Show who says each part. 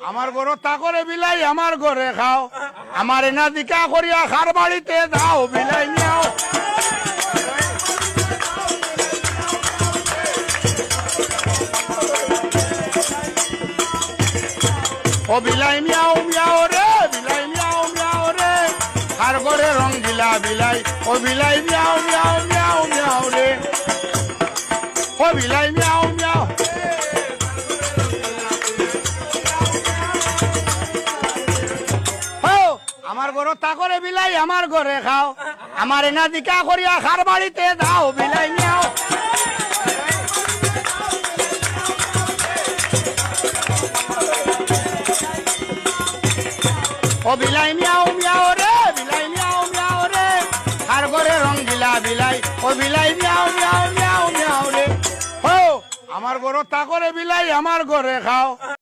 Speaker 1: আমার গরো তা করে বিলাই আমার ঘরে খাও আমার এনা দিকা করিয়া খার বাড়িতে দাও বিলাই নিয়াও ও বিলাই মিয়াও মিয়াও রে বিলাই মিয়াও মিয়াও রে খার ঘরে রং দিলা বিলাই ও বিলাই মিয়াও মিয়াও মিয়াও মিয়াও রে ও বিলাই মিয়াও মিয়াও আমার ঘর তা করে বিলাই আমার ঘরে খাও আমার এনা দিকা করিয়া খার বাড়িতে দাও বিলাই মিয়াও ও বিলাই মিয়াও মিয়াও রে বিলাই মিয়াও মিয়াও রে খার ঘরে রং দিলা বিলাই ও বিলাই মিয়াও মিয়াও মিয়াও মিয়াও রে আমার ঘর তা করে বিলাই আমার ঘরে খাও